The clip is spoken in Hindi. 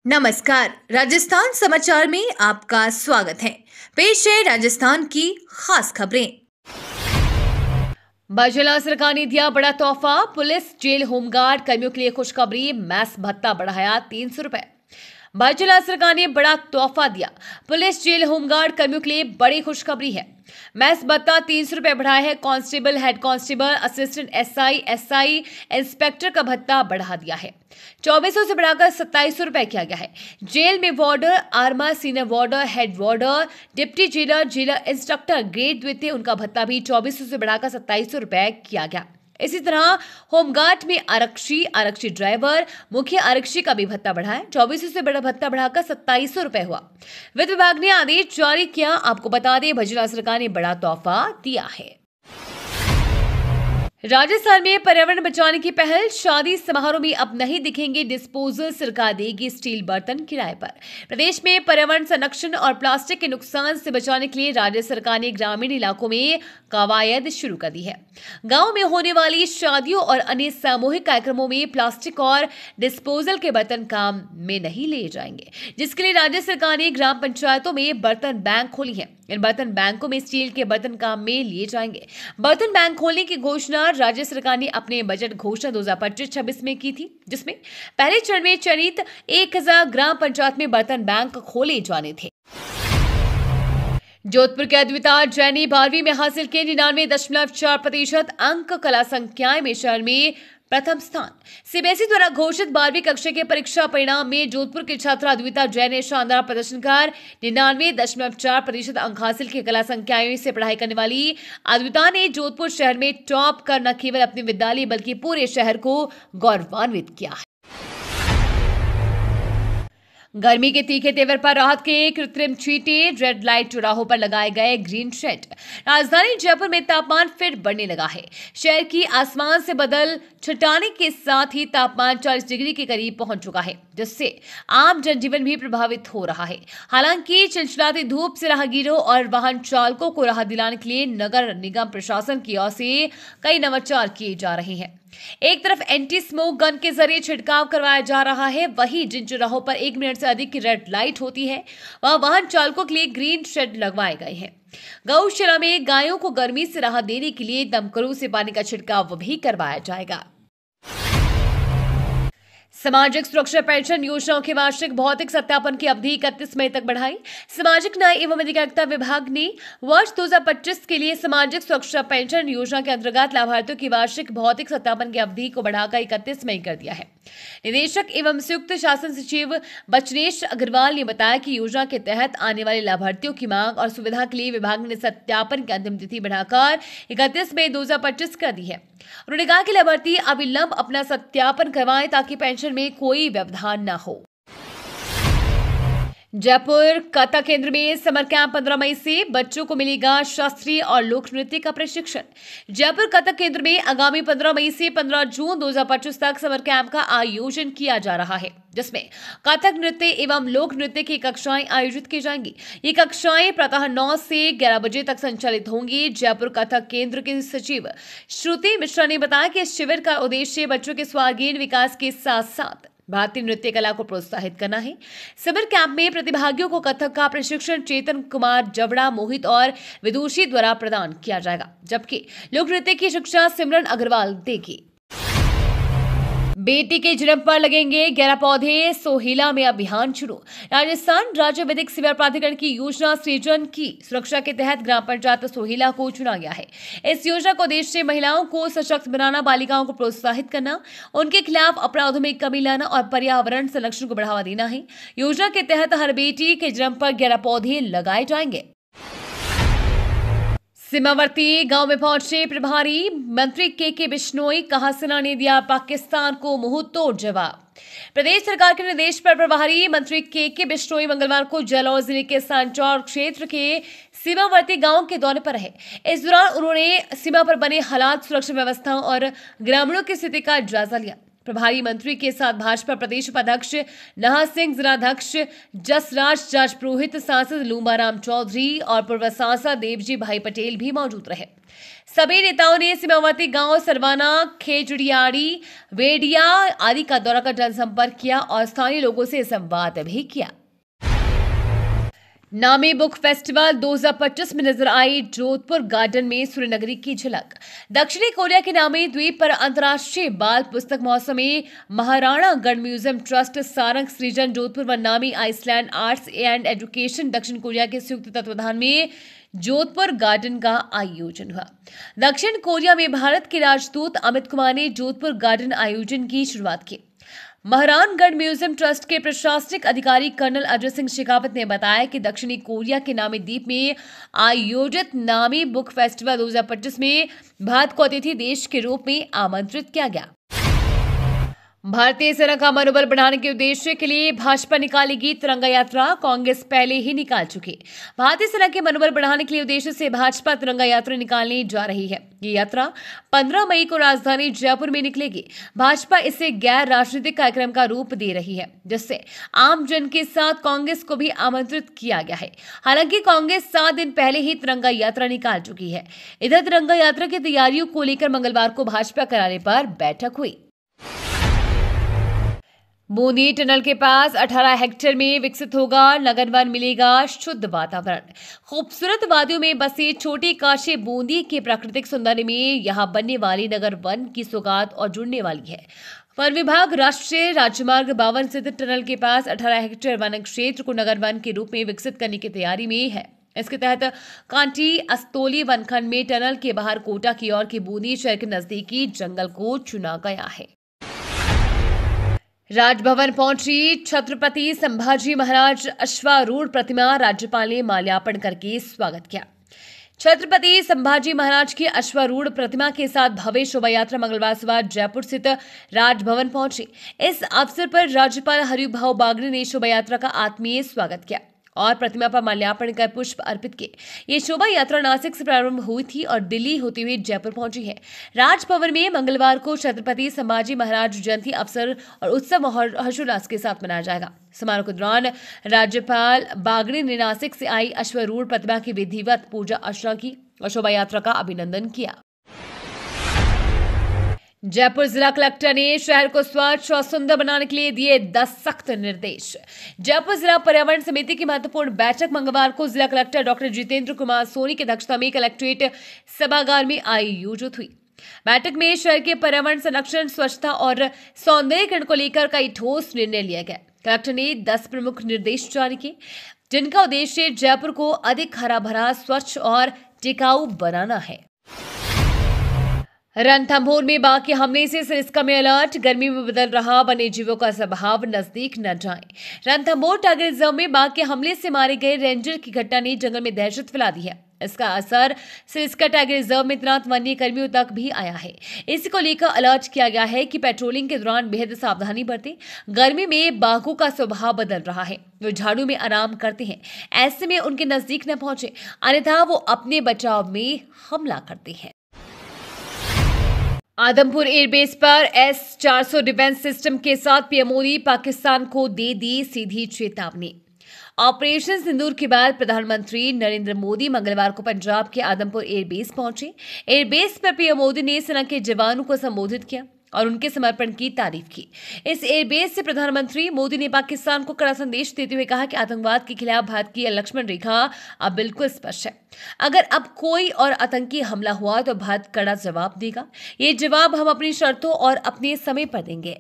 नमस्कार, राजस्थान समाचार में आपका स्वागत है। पेश है राजस्थान की खास खबरें। बाजेला सरकार ने दिया बड़ा तोहफा, पुलिस जेल होमगार्ड कर्मियों के लिए खुशखबरी, मैस भत्ता बढ़ाया 300 रुपए। बाजेला सरकार ने बड़ा तोहफा दिया, पुलिस जेल होमगार्ड कर्मियों के लिए बड़ी खुशखबरी है। मैस भत्ता 300 रुपए बढ़ाया है। Constable, head constable, assistant SI, inspector का भत्ता बढ़ा दिया है। 2400 से बढ़ाकर 2700 रुपए किया गया है। जेल में warder, armour, senior warder, head warder, deputy jailer, jailer instructor grade द्वितीय, उनका भत्ता भी 2400 से बढ़ाकर 2700 रुपए किया गया। इसी तरह होमगार्ड में आरक्षी ड्राइवर, मुख्य आरक्षी का भी भत्ता बढ़ा है। 2400 से बड़ा भत्ता बढ़ाकर 2700 रुपए हुआ। वित्त विभाग ने आदेश जारी किया। आपको बता दें, भजला सरकार ने बड़ा तोहफा दिया है। राजस्थान में पर्यावरण बचाने की पहल, शादी समारोह में अब नहीं दिखेंगे डिस्पोजल, सरकार देगी स्टील बर्तन किराए पर। प्रदेश में पर्यावरण संरक्षण और प्लास्टिक के नुकसान से बचाने के लिए राज्य सरकार ने ग्रामीण इलाकों में कवायद शुरू कर दी है। गांव में होने वाली शादियों और अन्य सामूहिक कार्यक्रमों में प्लास्टिक और डिस्पोजल के बर्तन काम में नहीं लिए जाएंगे, जिसके लिए राज्य सरकार ने ग्राम पंचायतों में बर्तन बैंक खोली है। इन बर्तन बैंकों में स्टील के बर्तन काम में लिए जाएंगे। बर्तन बैंक खोलने की घोषणा राज्य सरकार ने अपने बजट घोषणा 2025-26 में की थी, जिसमें पहले चरण में चयनित 1000 ग्राम पंचायत में बर्तन बैंक खोले जाने थे। जोधपुर के अद्विता जैन ने 12वीं में हासिल किए 99.4% अंक, कला संख्याएं में शहर में प्रथम स्थान। सीबीएसई द्वारा घोषित 12वीं कक्षा के परीक्षा परिणाम में जोधपुर की छात्रा अद्विता जैन ने शानदार प्रदर्शन कर 99.4% अंक हासिल किए। कला संख्याएं से पढ़ाई करने वाली अद्विता ने जोधपुर शहर में टॉप कर न केवल अपने विद्यालय बल्कि पूरे शहर को गौरवान्वित किया है। गर्मी के तीखे तेवर पर राहत के कृत्रिम छींटे, रेड लाइट चौराहों पर लगाए गए ग्रीन शेड। राजधानी जयपुर में तापमान फिर बढ़ने लगा है। शहर की आसमान से बादल छटाने के साथ ही तापमान 40 डिग्री के करीब पहुंच चुका है, जिससे आम जनजीवन भी प्रभावित हो रहा है। हालांकि चिलचिलाती धूप से राहगीरों और वाहन चालकों को राहत दिलाने के लिए नगर निगम प्रशासन की ओर से कई नवाचार किए जा रहे हैं। एक तरफ एंटी स्मोक गन के जरिए छिड़काव करवाया जा रहा है, वहीं जिन चौराहों पर 1 मिनट से अधिक की रेड लाइट होती है वहां वाहन चालकों के लिए ग्रीन शेड लगवाए गए हैं। गौशाला में गायों को गर्मी से राहत देने के लिए दमकलों से पानी का छिड़काव भी करवाया जाएगा। सामाजिक सुरक्षा पेंशन योजनाओं के वार्षिक भौतिक सत्यापन की अवधि 31 मई तक बढ़ाई। सामाजिक न्याय एवं अधिकारिता विभाग ने वर्ष 2025 के लिए सामाजिक सुरक्षा पेंशन योजना के अंतर्गत लाभार्थियों की वार्षिक भौतिक सत्यापन की अवधि को बढ़ाकर 31 मई कर दिया है। निदेशक एवं संयुक्त शासन सचिव बचनेश अग्रवाल ने बताया कि योजना के तहत आने वाले लाभार्थियों की मांग और सुविधा के लिए विभाग ने सत्यापन की अंतिम तिथि बढ़ाकर 31 मई 2025 कर दी है। उन्होंने कहा कि लाभार्थी अविलंब अपना सत्यापन करवाएं ताकि पेंशन में कोई व्यवधान न हो। जयपुर कथक केंद्र में समर कैंप 15 मई से बच्चों को मिलेगा शास्त्रीय और लोक नृत्य का प्रशिक्षण। जयपुर कथक केंद्र में आगामी 15 मई से 15 जून 2025 तक समर कैंप का आयोजन किया जा रहा है, जिसमें कथक नृत्य एवं लोक नृत्य की कक्षाएं आयोजित की जाएंगी। ये कक्षाएं प्रातः 9 से 11 बजे तक संचालित होंगी। जयपुर कथक केंद्र के सचिव श्रुति मिश्रा ने बताया कि इस शिविर का उद्देश्य बच्चों के सर्वांगीण विकास के साथ साथ भारतीय नृत्य कला को प्रोत्साहित करना है। समर कैंप में प्रतिभागियों को कथक का प्रशिक्षण चेतन कुमार जवड़ा, मोहित और विदुषी द्वारा प्रदान किया जाएगा, जबकि लोक नृत्य की शिक्षा सिमरन अग्रवाल देगी। बेटी के जन्म पर लगेंगे 11 पौधे, सोहेला में अभियान शुरू। राजस्थान राज्य विधिक सेवा प्राधिकरण की योजना सृजन की सुरक्षा के तहत ग्राम पंचायत सोहेला को चुना गया है। इस योजना का उद्देश्य महिलाओं को सशक्त बनाना, बालिकाओं को प्रोत्साहित करना, उनके खिलाफ अपराधों में कमी लाना और पर्यावरण संरक्षण को बढ़ावा देना है। योजना के तहत हर बेटी के जन्म पर 11 पौधे लगाए जाएंगे। सीमावर्ती गांव में पहुंचे प्रभारी मंत्री के बिश्नोई, कहा सेना ने दिया पाकिस्तान को मुंहतोड़ जवाब। प्रदेश सरकार के निर्देश पर प्रभारी मंत्री के बिश्नोई मंगलवार को जालौर जिले के सांचौर क्षेत्र के सीमावर्ती गांव के दौरे पर रहे। इस दौरान उन्होंने सीमा पर बने हालात, सुरक्षा व्यवस्था और ग्रामीणों की स्थिति का जायजा लिया। प्रभारी मंत्री के साथ भाजपा प्रदेश उपाध्यक्ष नाहर सिंह, जिलाध्यक्ष जसराज राजपुरोहित, सांसद लूमाराम चौधरी और पूर्व सांसद देवजी भाई पटेल भी मौजूद रहे। सभी नेताओं ने सीमावर्ती गांव सरवाना, खेजड़ियाड़ी, वेडिया आदि का दौरा कर जनसंपर्क किया और स्थानीय लोगों से संवाद भी किया। नामी बुक फेस्टिवल 2025 में नजर आई जोधपुर गार्डन में सूर्यनगरी की झलक। दक्षिणी कोरिया के नामी द्वीप पर अंतर्राष्ट्रीय बाल पुस्तक महोत्सव में महाराणागढ़ म्यूजियम ट्रस्ट, सारंग सृजन जोधपुर व नामी आइसलैंड आर्ट्स एंड एजुकेशन दक्षिण कोरिया के संयुक्त तत्वाधान में जोधपुर गार्डन का आयोजन हुआ। दक्षिण कोरिया में भारत के राजदूत अमित कुमार ने जोधपुर गार्डन आयोजन की शुरुआत की। महाराणगढ़ म्यूजियम ट्रस्ट के प्रशासनिक अधिकारी कर्नल अजय सिंह शेखावत ने बताया कि दक्षिणी कोरिया के नामी द्वीप में आयोजित नामी बुक फेस्टिवल 2025 में भारत को अतिथि देश के रूप में आमंत्रित किया गया। भारतीय सेना का मनोबल बढ़ाने के उद्देश्य के लिए भाजपा निकालेगी तिरंगा यात्रा, कांग्रेस पहले ही निकाल चुकी। भारतीय सेना के मनोबल बढ़ाने के लिए उद्देश्य से भाजपा तिरंगा यात्रा निकालने जा रही है। ये यात्रा 15 मई को राजधानी जयपुर में निकलेगी। भाजपा इसे गैर राजनीतिक कार्यक्रम का रूप दे रही है, जिससे आम जन के साथ कांग्रेस को भी आमंत्रित किया गया है। हालांकि कांग्रेस 7 दिन पहले ही तिरंगा यात्रा निकाल चुकी है। इधर तिरंगा यात्रा की तैयारियों को लेकर मंगलवार को भाजपा कार्यालय पर बैठक हुई। बूंदी टनल के पास 18 हेक्टेयर में विकसित होगा नगर वन, मिलेगा शुद्ध वातावरण। खूबसूरत वादियों में बसी छोटी काशी बूंदी के प्राकृतिक सौंदर्य में यहां बनने वाली नगर वन की सौगात और जुड़ने वाली है। वन विभाग राष्ट्रीय राजमार्ग 52 स्थित टनल के पास 18 हेक्टेयर वन क्षेत्र को नगर वन के रूप में विकसित करने की तैयारी में है। इसके तहत कांटी अस्तोली वनखंड में टनल के बाहर कोटा की ओर के बूंदी शहर के नजदीकी जंगल को चुना गया है। राजभवन पहुंची छत्रपति संभाजी महाराज अश्वारूढ़ प्रतिमा, राज्यपाल ने माल्यार्पण करके स्वागत किया। छत्रपति संभाजी महाराज की अश्वारूढ़ प्रतिमा के साथ भव्य शोभा यात्रा मंगलवार सुबह जयपुर स्थित राजभवन पहुंची। इस अवसर पर राज्यपाल हरिभाऊ बागड़े ने शोभा यात्रा का आत्मीय स्वागत किया और प्रतिमा पर माल्यार्पण कर पुष्प अर्पित किए। ये शोभा यात्रा नासिक से प्रारंभ हुई थी और दिल्ली होते हुए जयपुर पहुंची है। राजभवन में मंगलवार को छत्रपति संभाजी महाराज जयंती अवसर और उत्सव हर्षोल्लास के साथ मनाया जाएगा। समारोह के दौरान राज्यपाल बागड़े ने नासिक से आई अश्वारूढ़ प्रतिमा की विधिवत पूजा अर्चना की और शोभा यात्रा का अभिनंदन किया। जयपुर जिला कलेक्टर ने शहर को स्वच्छ और सुंदर बनाने के लिए दिए 10 सख्त निर्देश। जयपुर जिला पर्यावरण समिति की महत्वपूर्ण बैठक मंगलवार को जिला कलेक्टर डॉक्टर जितेंद्र कुमार सोनी की अध्यक्षता में कलेक्ट्रेट सभागार में आयोजित हुई। बैठक में शहर के पर्यावरण संरक्षण, स्वच्छता और सौंदर्यीकरण को लेकर कई ठोस निर्णय लिया गया। कलेक्टर ने 10 प्रमुख निर्देश जारी किए, जिनका उद्देश्य जयपुर को अधिक हरा भरा, स्वच्छ और टिकाऊ बनाना है। रणथंभौर में बाघ के हमले से सरिस्का में अलर्ट, गर्मी में बदल रहा वन्य जीवों का स्वभाव, नजदीक न जाएं। रणथंभौर टाइगर रिजर्व में बाघ के हमले से मारे गए रेंजर की घटना ने जंगल में दहशत फैला दी है। इसका असर सरिस्का टाइगर रिजर्व में तैनात वन्य कर्मियों तक भी आया है। इसी को लेकर अलर्ट किया गया है कि पेट्रोलिंग के दौरान बेहद सावधानी बरतें। गर्मी में बाघों का स्वभाव बदल रहा है, वो झाड़ू में आराम करते हैं, ऐसे में उनके नजदीक न पहुंचे, अन्यथा वो अपने बचाव में हमला करते हैं। आदमपुर एयरबेस पर S-400 डिफेंस सिस्टम के साथ पीएम मोदी पाकिस्तान को दे दी सीधी चेतावनी। ऑपरेशन सिंदूर के बाद प्रधानमंत्री नरेंद्र मोदी मंगलवार को पंजाब के आदमपुर एयरबेस पहुंचे। एयरबेस पर पीएम मोदी ने सेना के जवानों को संबोधित किया और उनके समर्पण की तारीफ की। इस एयरबेस से प्रधानमंत्री मोदी ने पाकिस्तान को कड़ा संदेश देते हुए कहा कि आतंकवाद के खिलाफ भारत की लक्ष्मण रेखा अब बिल्कुल स्पष्ट है। अगर अब कोई और आतंकी हमला हुआ तो भारत कड़ा जवाब देगा। ये जवाब हम अपनी शर्तों और अपने समय पर देंगे।